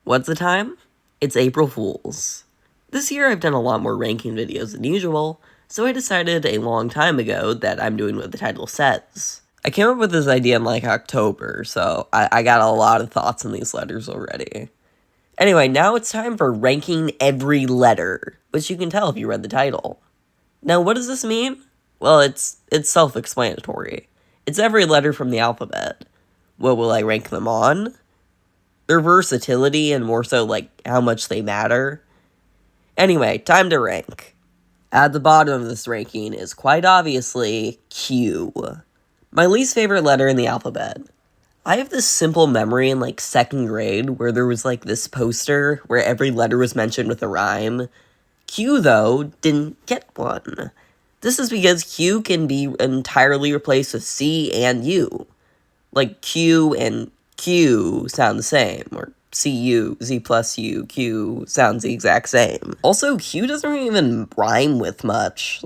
What's the time? It's April Fool's. This year I've done a lot more ranking videos than usual, so I decided a long time ago that I'm doing what the title says. I came up with this idea in October, so I got a lot of thoughts on these letters already. Anyway, now it's time for ranking every letter, which you can tell if you read the title. Now, what does this mean? Well, it's self-explanatory. It's every letter from the alphabet. What will I rank them on? Their versatility and more so, how much they matter. Anyway, time to rank. At the bottom of this ranking is quite obviously Q. My least favorite letter in the alphabet. I have this simple memory in, second grade where there was, this poster where every letter was mentioned with a rhyme. Q, though, didn't get one. This is because Q can be entirely replaced with C and U. Q and Q sound the same, or CU, Z plus U, Q sounds the exact same. Also, Q doesn't even rhyme with much,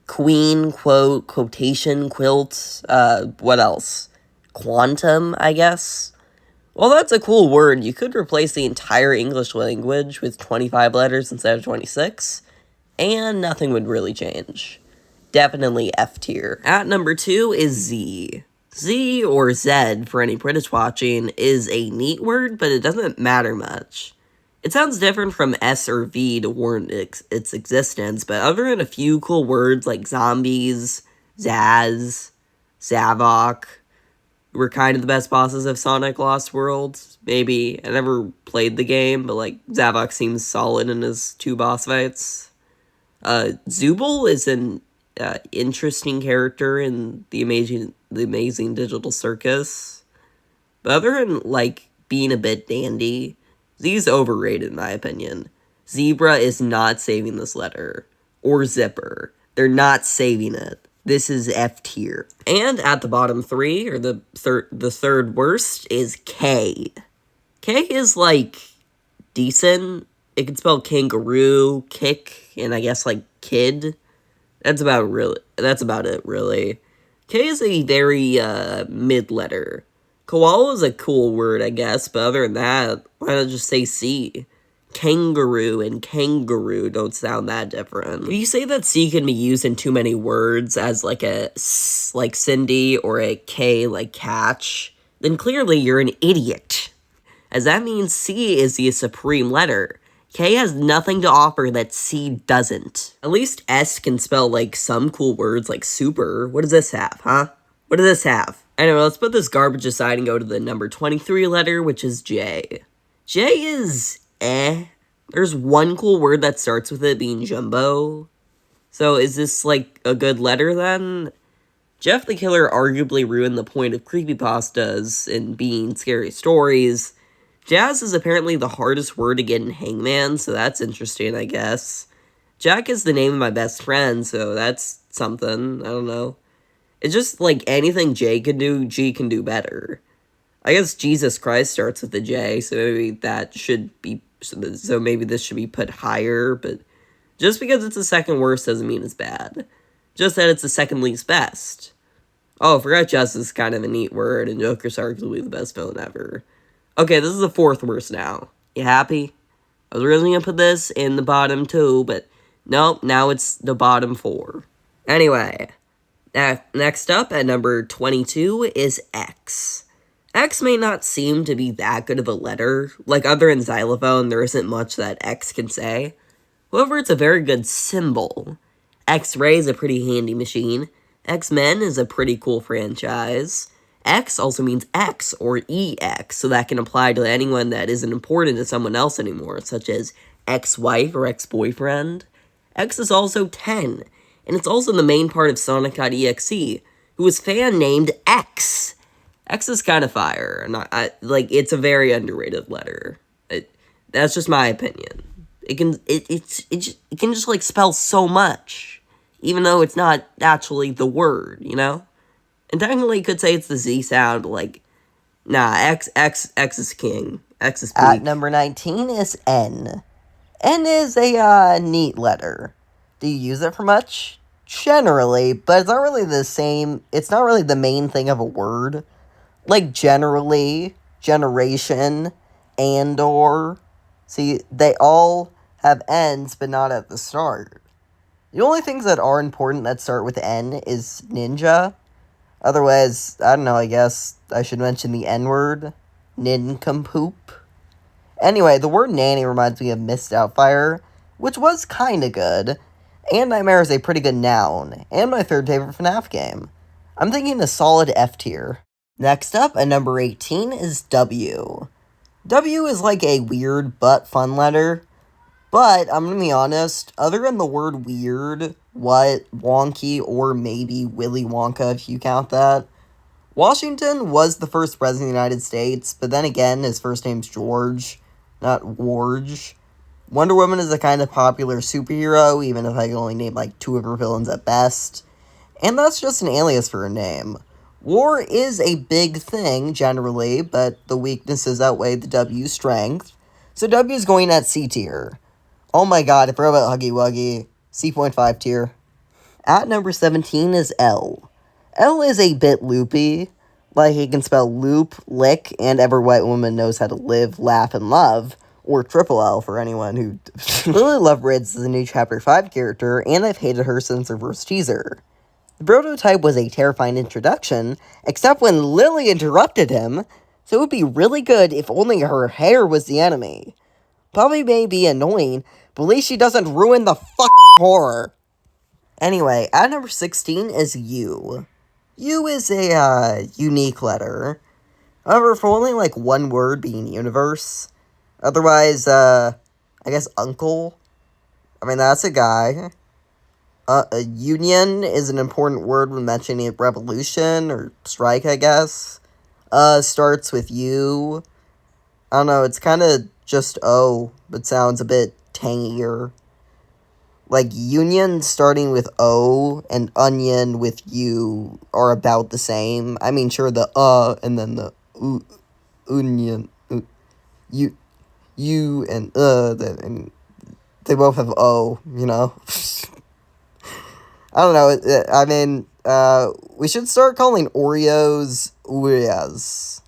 queen, quote, quotation, quilt, what else? Quantum, I guess? Well, that's a cool word. You could replace the entire English language with 25 letters instead of 26, and nothing would really change. Definitely F tier. At number 2 is Z. Z, or Z for any British watching, is a neat word, but it doesn't matter much. It sounds different from S or V to warrant its existence, but other than a few cool words like zombies, Zaz, Zavok, were kind of the best bosses of Sonic Lost Worlds. Maybe. I never played the game, but Zavok seems solid in his 2 boss fights. Zooble is an interesting character in the amazing Digital Circus. But other than, being a bit dandy, Z's overrated in my opinion. Zebra is not saving this letter. Or Zipper. They're not saving it. This is F tier. And at the bottom 3, or the third worst, is K. K is, decent. It can spell kangaroo, kick, and I guess, kid. That's about it, really. K is a very, mid-letter. Koala is a cool word, I guess, but other than that, why not just say C? Kangaroo and kangaroo don't sound that different. If you say that C can be used in too many words as, a S, Cindy, or a K, catch, then clearly you're an idiot. As that means C is the supreme letter. K has nothing to offer that C doesn't. At least S can spell, some cool words like super. What does this have, huh? What does this have? Anyway, let's put this garbage aside and go to the number 23 letter, which is J. J is There's one cool word that starts with it being jumbo. So is this, a good letter, then? Jeff the Killer arguably ruined the point of creepypastas in being scary stories. Jazz is apparently the hardest word to get in Hangman, so that's interesting, I guess. Jack is the name of my best friend, so that's something. I don't know. It's just, anything J can do, G can do better. I guess Jesus Christ starts with a J, so maybe that should be... So maybe this should be put higher, but just because it's the second worst doesn't mean it's bad. Just that it's the second least best. Oh, I forgot Justice is kind of a neat word, and Joker's arguably the best villain ever. Okay, this is the 4th worst now. You happy? I was really gonna put this in the bottom 2, but nope, now it's the bottom 4. Anyway, next up at number 22 is X. X may not seem to be that good of a letter. Other than xylophone, there isn't much that X can say. However, it's a very good symbol. X-Ray is a pretty handy machine. X-Men is a pretty cool franchise. X also means X or EX, so that can apply to anyone that isn't important to someone else anymore, such as ex-wife or ex-boyfriend. X is also 10, and it's also the main part of Sonic.exe, who is fan named X. X is kind of fire, and it's a very underrated letter. That's just my opinion. It can just spell so much, even though it's not actually the word, you know? And technically you could say it's the Z sound, but nah, X is king. X is peak. At number 19 is N. N is a neat letter. Do you use it for much? Generally, but it's not really the same. It's not really the main thing of a word. Generally, generation, and/or, See, they all have N's, but not at the start. The only things that are important that start with N is ninja. Otherwise, I don't know, I guess I should mention the N-word. Nincompoop. Anyway, the word nanny reminds me of Miss Doubtfire, which was kinda good. And Nightmare is a pretty good noun, and my third favorite FNAF game. I'm thinking a solid F tier. Next up, at number 18, is W. W is like a weird but fun letter, but I'm gonna be honest, other than the word weird, what, wonky, or maybe Willy Wonka if you count that, Washington was the first president of the United States, but then again, his first name's George, not Warge. Wonder Woman is a kind of popular superhero, even if I can only name like 2 of her villains at best. And that's just an alias for her name. War is a big thing, generally, but the weaknesses outweigh the W strength. So W is going at C tier. Oh my god, I forgot about Huggy Wuggy. C.5 tier. At number 17 is L. L is a bit loopy. Like, it can spell loop, lick, and every white woman knows how to live, laugh, and love. Or triple L for anyone who... Lily Loveridge is a new Chapter 5 character, and I've hated her since her first teaser. The prototype was a terrifying introduction, except when Lily interrupted him, so it would be really good if only her hair was the enemy. Probably may be annoying, but at least she doesn't ruin the horror. Anyway, at number 16 is U. U is a, unique letter. However, for only, like, one word being universe. Otherwise, I guess uncle. I mean, that's a guy. A union is an important word when mentioning a revolution, or strike, I guess. Starts with U. I don't know, it's kind of just O, but sounds a bit tangier. Like, union starting with O and onion with U are about the same. I mean, sure, the and then the union, U and and they both have O, you know? I don't know, I mean, we should start calling Oreos Oreos.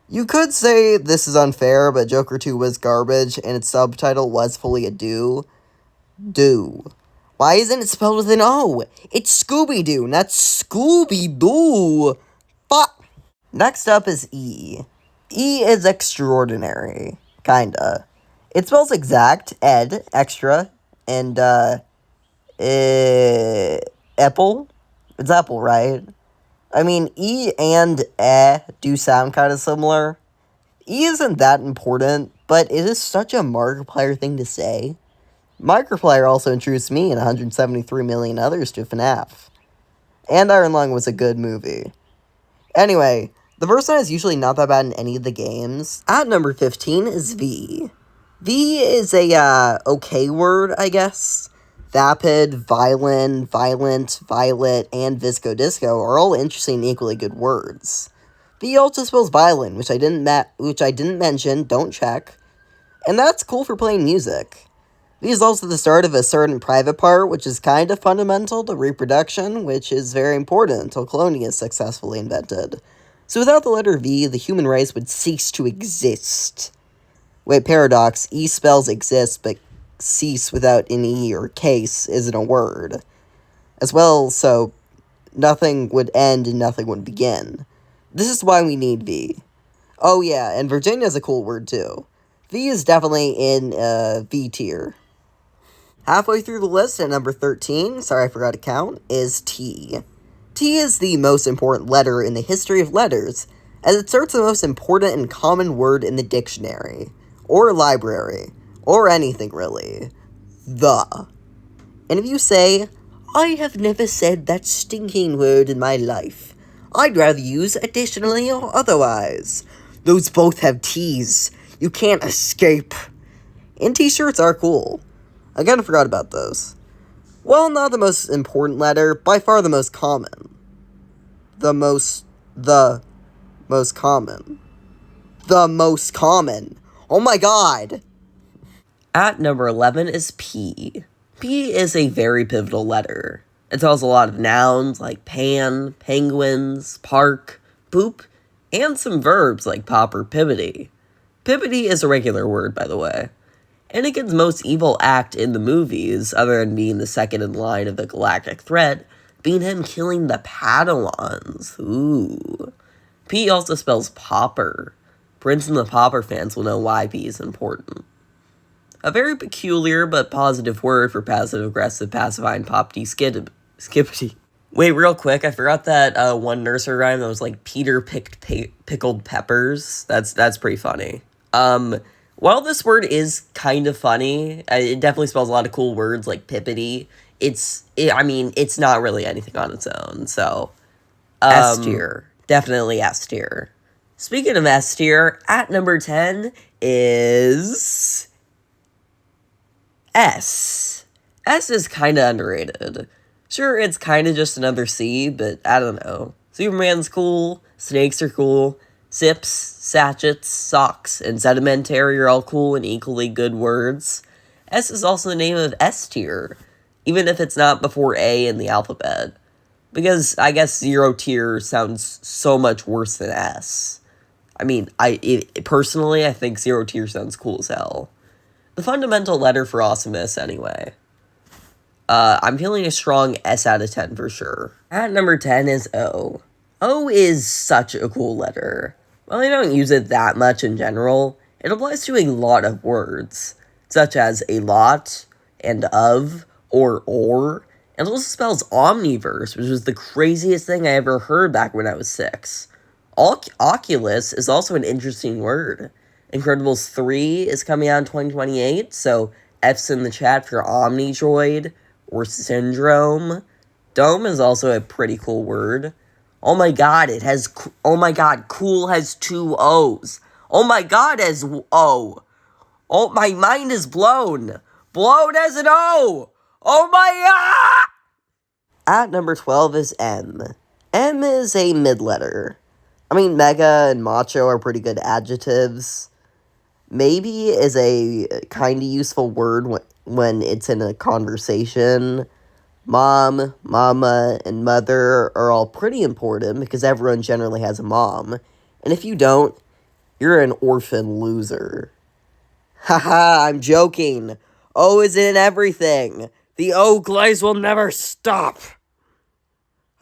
You could say this is unfair, but Joker 2 was garbage, and its subtitle was fully a do. Why isn't it spelled with an O? It's Scooby-Doo, not Scooby-Doo. Fuck. Next up is E. E is extraordinary. Kinda. It spells exact, ed, extra, and, apple? It's apple, right? I mean, E and do sound kind of similar. E isn't that important, but it is such a Markiplier thing to say. Markiplier also introduced me and 173 million others to FNAF. And Iron Lung was a good movie. Anyway, the first one is usually not that bad in any of the games. At number 15 is V. V is a, okay word, I guess. Vapid, violin, violent, violet, and Visco Disco are all interesting and equally good words. V also spells violin, which I didn't mention, don't check. And that's cool for playing music. V is also the start of a certain private part, which is kind of fundamental to reproduction, which is very important until cloning is successfully invented. So without the letter V, the human race would cease to exist. Wait, paradox, E spells exist, but cease without an E or case isn't a word. As well, so nothing would end and nothing would begin. This is why we need V. Oh yeah, and Virginia is a cool word too. V is definitely in V tier. Halfway through the list at number 13, sorry I forgot to count, is T. T is the most important letter in the history of letters, as it starts the most important and common word in the dictionary, or library, or anything really. The. And if you say, I have never said that stinking word in my life, I'd rather use additionally or otherwise. Those both have T's. You can't escape. And t-shirts are cool. I kinda forgot about those. Well, not the most important letter, by far the most common. The most common. The most common. Oh my god! At number 11 is P. P is a very pivotal letter. It tells a lot of nouns like pan, penguins, park, poop, and some verbs like pop or pibbity. Pippity is a regular word, by the way. Anakin's most evil act in the movies, other than being the second in line of the galactic threat, being him killing the Padawans. Ooh. P also spells Popper. Prince and the Popper fans will know why P is important. A very peculiar but positive word for passive-aggressive pacifying skippity. Wait, real quick, I forgot that one nursery rhyme that was like Peter picked pickled peppers. That's pretty funny. While this word is kind of funny, it definitely spells a lot of cool words like pippity. It's not really anything on its own, so S tier. Definitely S tier. Speaking of S tier, at number 10 is S. S is kind of underrated. Sure, it's kind of just another C, but I don't know. Superman's cool, snakes are cool, sips, sachets, socks, and sedimentary are all cool and equally good words. S is also the name of S tier, even if it's not before A in the alphabet. Because I guess 0 tier sounds so much worse than S. Personally, I think 0 tier sounds cool as hell. The fundamental letter for awesomeness, anyway. I'm feeling a strong S out of 10 for sure. At number 10 is O. O is such a cool letter. While I don't use it that much in general, it applies to a lot of words, such as a lot, and of, or, and it also spells omniverse, which was the craziest thing I ever heard back when I was 6. Oculus is also an interesting word. Incredibles 3 is coming out in 2028, so F's in the chat for Omnidroid or Syndrome. Dome is also a pretty cool word. Oh my god, cool has 2 O's. Oh my god, as O. Oh, my mind is blown. Blown as an O. Oh my god! At number 12 is M. M is a mid-letter. Mega and macho are pretty good adjectives. Maybe is a kind of useful word when it's in a conversation. Mom, mama, and mother are all pretty important because everyone generally has a mom. And if you don't, you're an orphan loser. Haha, I'm joking. O is in everything. The O glaze will never stop.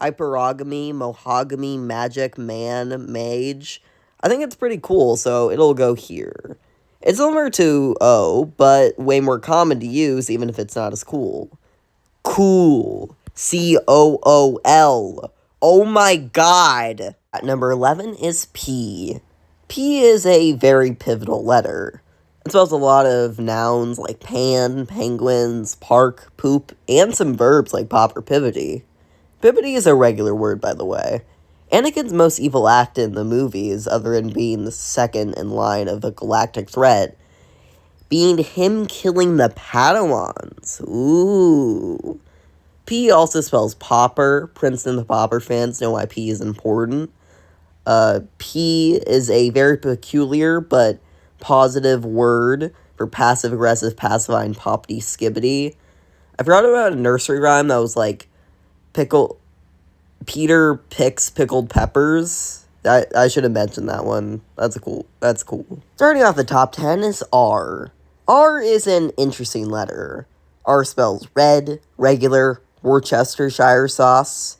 Hyperogamy, mohogamy, magic, man, mage. I think it's pretty cool, so it'll go here. It's similar to O, but way more common to use, even if it's not as cool. Cool. COOL. Oh my god. At number 11 is P. P is a very pivotal letter. It spells a lot of nouns like pan, penguins, park, poop, and some verbs like pop or pivity. Pivity is a regular word, by the way. Anakin's most evil act in the movies, other than being the second in line of the galactic threat, being him killing the Padawans. Ooh. P also spells Popper. Prince and the Popper fans know why P is important. P is a very peculiar but positive word for passive-aggressive, pacifying, poppity, skibbity. I forgot about a nursery rhyme that was like, Peter picks pickled peppers. I should have mentioned that one. That's cool. Starting off the top 10 is R. R is an interesting letter. R spells red, regular, Worcestershire sauce.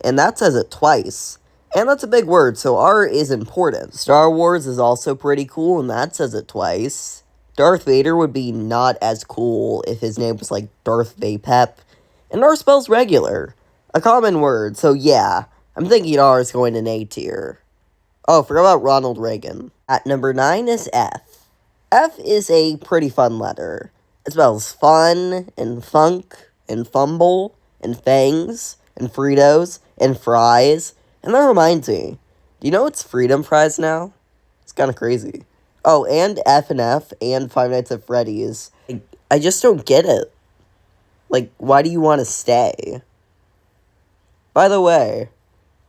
And that says it twice. And that's a big word, so R is important. Star Wars is also pretty cool, and that says it twice. Darth Vader would be not as cool if his name was like Darth Vapep. And R spells regular. A common word, so yeah, I'm thinking R is going in A tier. Oh, forgot about Ronald Reagan. At number 9 is F. F is a pretty fun letter. It spells fun, and funk, and fumble, and fangs, and Fritos, and fries. And that reminds me, do you know it's Freedom Fries now? It's kind of crazy. Oh, and F and Five Nights at Freddy's. I just don't get it. Like, why do you want to stay? By the way,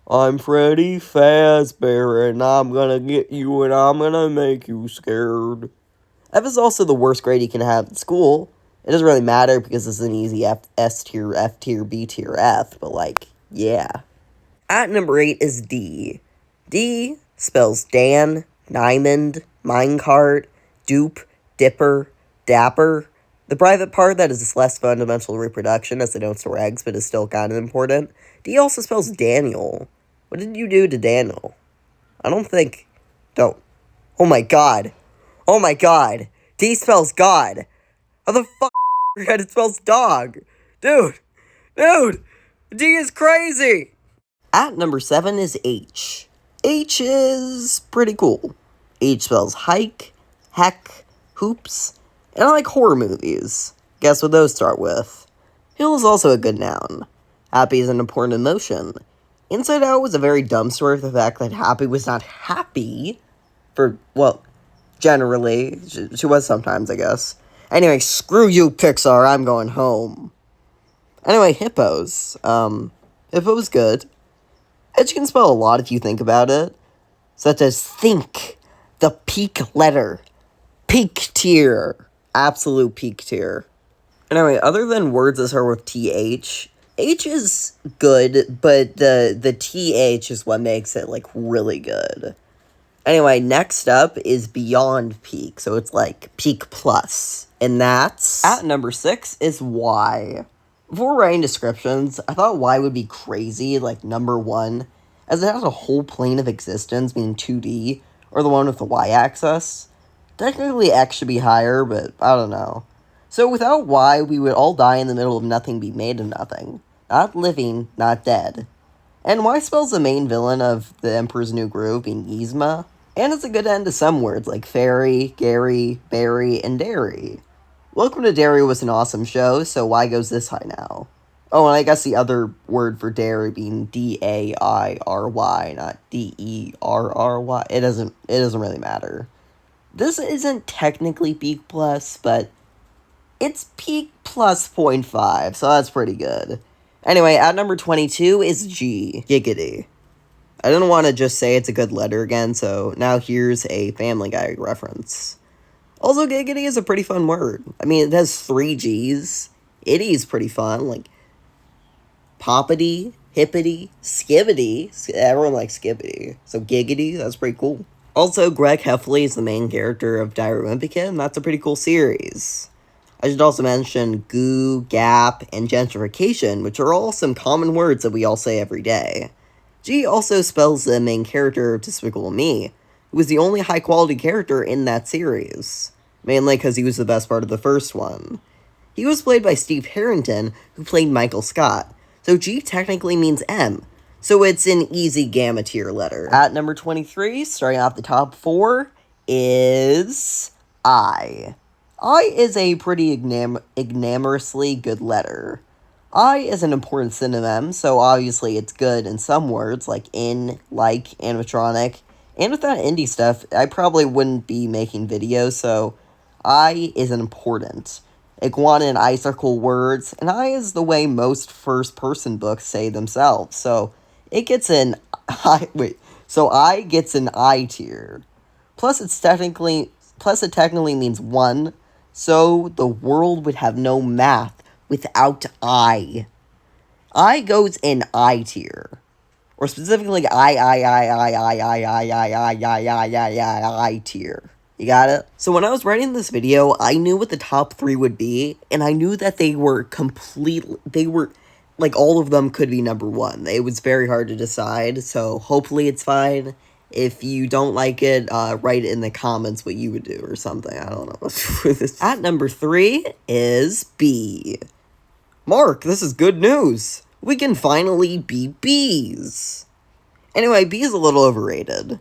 I'm Freddy Fazbear, and I'm gonna get you, and I'm gonna make you scared. F is also the worst grade you can have in school. It doesn't really matter because it's an easy S tier, F tier, B tier, F, but like, yeah. At number 8 is D. D spells Dan, diamond, minecart, dupe, dipper, dapper. The private part that is less fundamental to reproduction as they don't store eggs but is still kind of important. D also spells Daniel. What did you do to Daniel? I don't think... Don't. Oh my god. Oh my god. D spells God. How the fuck it spells dog? Dude. D is crazy. At number 7 is H. H is pretty cool. H spells hike, heck, hoops, and I like horror movies. Guess what those start with? Hill is also a good noun. Happy is an important emotion. Inside Out was a very dumb story for the fact that Happy was not happy for, well, generally. She was sometimes, I guess. Anyway, screw you, Pixar, I'm going home. Anyway, hippos. Hippo's good. Edge can spell a lot if you think about it. Such as think, the peak letter. Peak tier. Absolute peak tier. Anyway, other than words that start with TH, H is good, but the TH is what makes it, like, really good. Anyway, next up is beyond peak, so it's like peak plus. And that's... At number 6 is Y. Before writing descriptions, I thought Y would be crazy, like number 1, as it has a whole plane of existence, being 2D, or the one with the Y-axis. Technically X should be higher, but I don't know. So without Y, we would all die in the middle of nothing, be made of nothing. Not living, not dead. And Y spells the main villain of The Emperor's New Groove, being Yzma. And it's a good end to some words like fairy, Gary, berry, and dairy. Welcome to Derry was an awesome show, so Y goes this high now. Oh, and I guess the other word for dairy being D-A-I-R-Y, not D-E-R-R-Y. It doesn't really matter. This isn't technically peak plus, but it's peak plus 0.5, so that's pretty good. Anyway, at number 22 is G, giggity. I didn't want to just say it's a good letter again, so now here's a Family Guy reference. Also, giggity is a pretty fun word. I mean, it has 3 G's. Itty is pretty fun, like poppity, hippity, skibbity. Everyone likes skibbity. So giggity, that's pretty cool. Also, Greg Heffley is the main character of Diary of a Wimpy Kid, and that's a pretty cool series. I should also mention goo, gap, and gentrification, which are all some common words that we all say every day. G also spells the main character of Despicable Me, who was the only high-quality character in that series, mainly because he was the best part of the first one. He was played by Steve Harrington, who played Michael Scott, so G technically means M, so it's an easy gamma tier letter. At number 23, starting off the top 4, is I. I is a pretty ignominiously good letter. I is an important synonym, so obviously it's good in some words, like in, like, animatronic. And without indie stuff, I probably wouldn't be making videos, so I is an important. Iguana and ice are cool words, and I is the way most first-person books say themselves, so it gets an I gets an I tier. Plus it technically means 1, so the world would have no math without I. I goes in I tier. Or specifically I tier. You got it? So when I was writing this video, I knew what the top 3 would be, and I knew that like, all of them could be number 1. It was very hard to decide, so hopefully it's fine. If you don't like it, write in the comments what you would do or something. I don't know. At number 3 is B. Mark, this is good news. We can finally be bees. Anyway, B is a little overrated.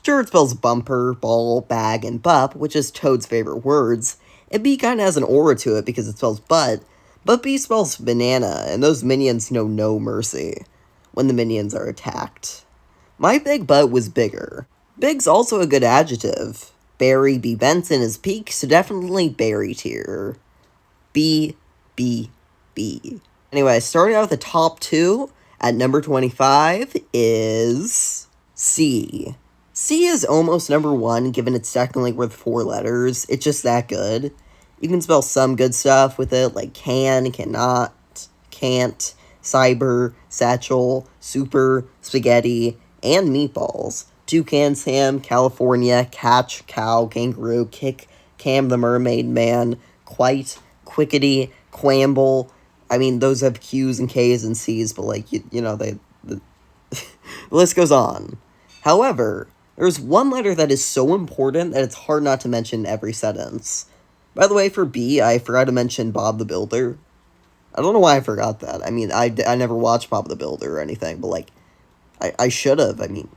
Sure, it spells bumper, ball, bag, and bup, which is Toad's favorite words, and B kinda has an aura to it because it spells but B spells banana, and those minions know no mercy when the minions are attacked. My big butt was bigger. Big's also a good adjective. Barry B. Benson is peak, so definitely Barry tier. B. Anyway, starting out with the top 2, at number 25 is C. C is almost number 1, given it's technically worth 4 letters. It's just that good. You can spell some good stuff with it, like can, cannot, can't, cyber, satchel, super, spaghetti, and meatballs. Toucan Sam, California, Catch, Cow, Kangaroo, Kick, Cam the Mermaid Man, Quite, Quickety, Quamble. I mean, those have Q's and K's and C's, but, like, the list goes on. However, there's one letter that is so important that it's hard not to mention in every sentence. By the way, for B, I forgot to mention Bob the Builder. I don't know why I forgot that. I mean, I never watched Bob the Builder or anything, but, like, I should have. I mean,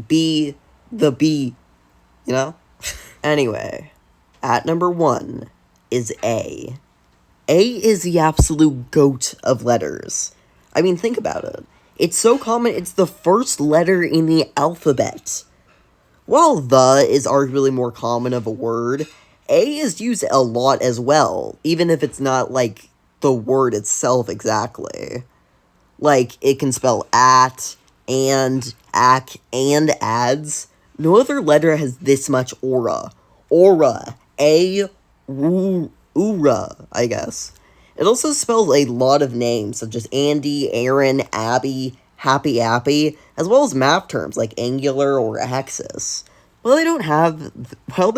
B, the B, you know? Anyway, at number 1 is A. A is the absolute goat of letters. I mean, think about it. It's so common, it's the first letter in the alphabet. While the is arguably more common of a word, A is used a lot as well, even if it's not, like, the word itself exactly. Like, it can spell at, and, ac, and ads. No other letter has this much aura. Aura. Ura, I guess. It also spells a lot of names, such as Andy, Aaron, Abby, Happy Appy, as well as map terms like angular or axis. While they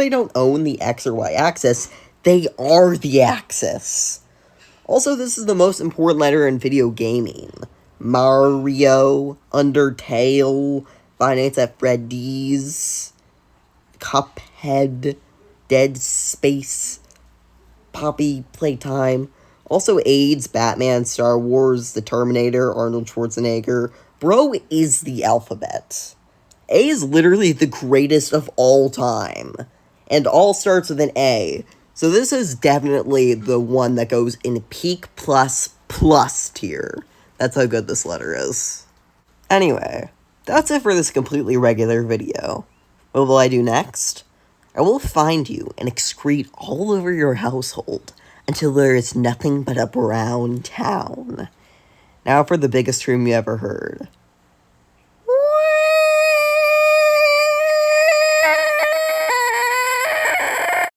don't own the X or Y axis, they are the axis. Also, this is the most important letter in video gaming. Mario, Undertale, Five Nights at Freddy's, Cuphead, Dead Space, Poppy Playtime. Also AIDS, Batman, Star Wars, The Terminator, Arnold Schwarzenegger. Bro is the alphabet. A is literally the greatest of all time. And all starts with an A. So this is definitely the one that goes in peak plus tier. That's how good this letter is. Anyway, that's it for this completely regular video. What will I do next? I will find you and excrete all over your household until there is nothing but a brown town. Now for the biggest dream you ever heard.